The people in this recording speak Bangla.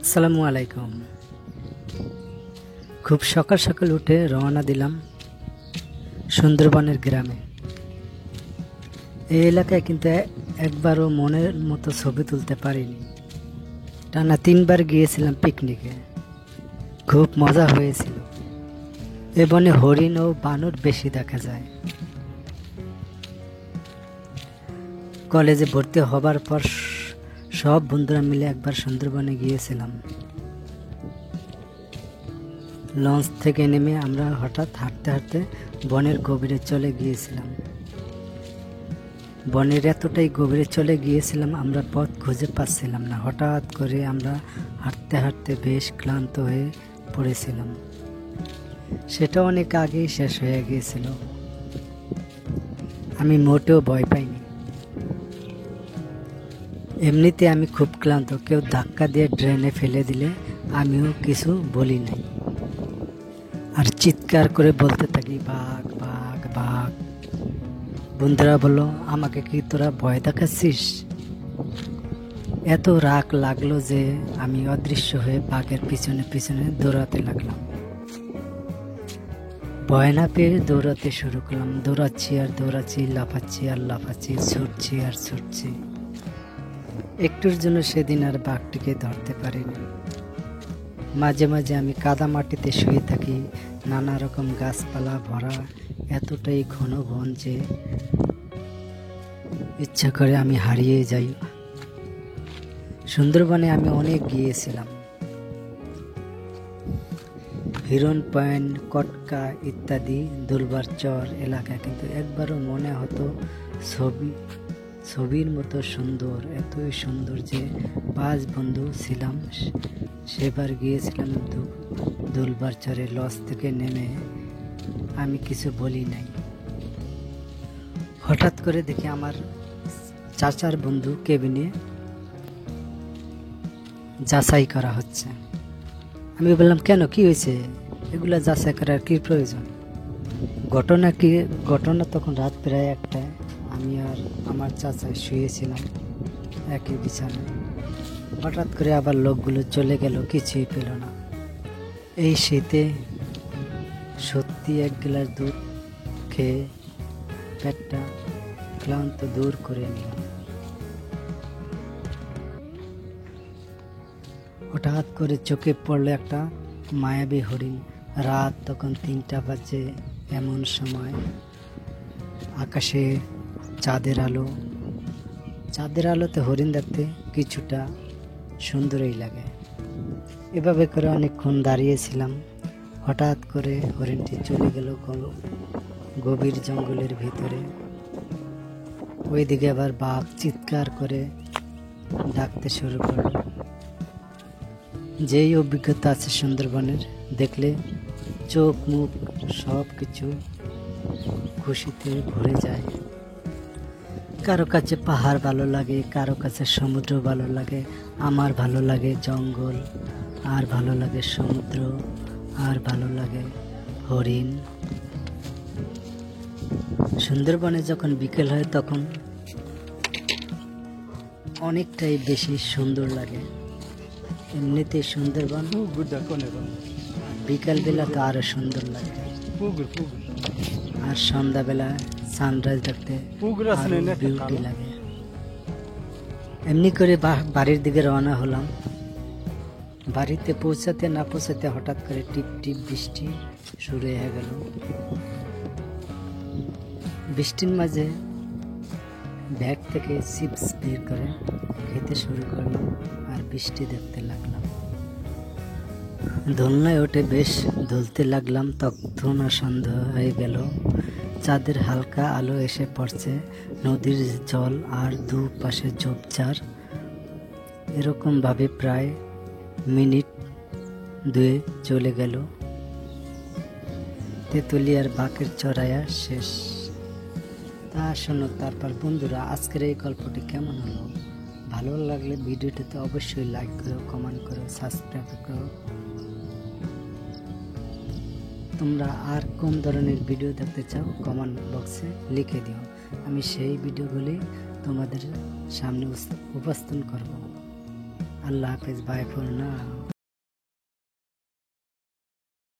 আসসালামু আলাইকুম। খুব সকাল সকাল উঠে রওনা দিলাম সুন্দরবনের গ্রামে। এই এলাকায় কিন্তু একবারও মনের মতো ছবি তুলতে পারিনি। টানা 3বার গিয়েছিলাম পিকনিকে, খুব মজা হয়েছিল। এ বনে হরিণ ও বানর বেশি দেখা যায়। কলেজে ভর্তি হবার পর সব বন্ধুরা মিলে একবার সুন্দরবনে গিয়েছিলাম। লঞ্চ থেকে নেমে আমরা হঠাৎ হাঁটতে হাঁটতে বনের গভীরে চলে গিয়েছিলাম। বনের এতটাই গভীরে চলে গিয়েছিলাম আমরা পথ খুঁজে পাচ্ছিলাম না। হঠাৎ করে আমরা হাঁটতে হাঁটতে বেশ ক্লান্ত হয়ে পড়েছিলাম। সেটা অনেক আগেই শেষ হয়ে গিয়েছিল। আমি মোটেও ভয় পাইনি। এমনিতে আমি খুব ক্লান্ত, কেউ ধাক্কা দিয়ে ড্রেনে ফেলে দিলে আমিও কিছু বলি নাই, আর চিৎকার করে বলতে থাকি বাঘ বাঘ বাঘ। বন্ধুরা বলল, আমাকে কি তোরা ভয় দেখাচ্ছিস? এত রাগ লাগলো যে আমি অদৃশ্য হয়ে বাঘের পিছনে পিছনে দৌড়াতে লাগলাম। ভয় না পেয়ে দৌড়াতে শুরু করলাম। দৌড়াচ্ছি আর দৌড়াচ্ছি, লাফাচ্ছি আর লাফাচ্ছি, ছুটছি আর ছুটছি। একটুর জন্য সেদিন আর বাঘটিকে ধরতে পারিনি। মাঝে মাঝে আমি কাদা মাটিতে শুয়ে থাকি। নানা রকম গাছপালা ভরা, এতটাই ঘন বন যে ইচ্ছা করে আমি হারিয়ে যাই। সুন্দরবনে আমি অনেক গিয়েছিলাম। হিরন পয়েন্ট, কটকা ইত্যাদি দুলবার চর এলাকা, কিন্তু একবারও মনে হতো ছবির মতো সুন্দর, এতই সুন্দর যে 5 বন্ধু ছিলাম। সেবার গিয়েছিলাম দুলবার চরে। লঞ্চ থেকে নেমে আমি কিছু বলি নাই। হঠাৎ করে দেখি আমার চাচার বন্ধু কেবিনে যাচাই করা হচ্ছে। আমি বললাম, কেন, কি হয়েছে? এগুলা যাচাই করার কি প্রয়োজন? ঘটনা তখন রাত প্রায় 1টায়। আমি আর আমার চাচা শুয়েছিলাম একই বিছানায়। হঠাৎ করে আবার লোকগুলো চলে গেল, কিছুই পেল না। এই শীতে সত্যি 1 গ্লাস দুধ খেয়ে পেটটা ক্লান্ত দূর করে নিলাম। হঠাৎ করে চোখে পড়লো একটা মায়াবী হরিণ। রাত তখন 3টা বাজে। এমন সময় আকাশে চাঁদের আলোতে হরিণ দেখতে কিছুটা সুন্দরই লাগে। এভাবে করে অনেকক্ষণ দাঁড়িয়েছিলাম। হঠাৎ করে হরিণটি চলে গেল গভীর জঙ্গলের ভিতরে। ওইদিকে আবার বাঘ চিৎকার করে ডাকতে শুরু করলো। যেই অভিজ্ঞতা আছে সুন্দরবনের, দেখলে চোখ মুখ সব কিছু খুশিতে ভরে যায়। কারো কাছে পাহাড় ভালো লাগে, কারো কাছে সমুদ্র ভালো লাগে। আমার ভালো লাগে জঙ্গল, আর ভালো লাগে সমুদ্র, আর ভালো লাগে হরিণ। সুন্দরবনে যখন বিকেল হয় তখন অনেকটাই বেশি সুন্দর লাগে। এমনিতে সুন্দরবন বিকাল বেলা তো আরো সুন্দর লাগে। আর সন্ধ্যাবেলা সানরাইজ দেখতে বিউটি লাগে। এমনি করে বাড়ির দিকে রওনা হলাম। বাড়িতে পৌঁছাতে না পৌঁছাতে হঠাৎ করে টিপ টিপ বৃষ্টি শুরু হয়ে গেল। বৃষ্টির মাঝে ব্যাগ থেকে চিপস বের করে খেতে শুরু করলাম আর বৃষ্টি দেখতে লাগলাম। দোলনায় উঠে বেশ দুলতে লাগলাম। তখন সন্ধ্যা হয়ে গেল। চাঁদের হালকা আলো এসে পড়ছে। নদীর জল আর দুপাশে ঝোপঝাড়। এরকম ভাবে প্রায় মিনিট 2 চলে গেল। তেতুলিয়ার বাঁকের চড়াইয়া শেষ। তা শোনো, তারপর বন্ধুরা, আজকের এই গল্পটি কেমন হলো? ভালো লাগলে ভিডিওটিতে অবশ্যই লাইক করো, কমেন্ট করো, সাবস্ক্রাইব করো। তোমরা আর কোন ধরনের ভিডিও দেখতে চাও কমেন্ট বক্সে লিখে দিও। আমি সেই ভিডিওগুলি তোমাদের সামনে উপস্থাপন করব। আল্লাহ হাফেজ, বাই ফর নাও।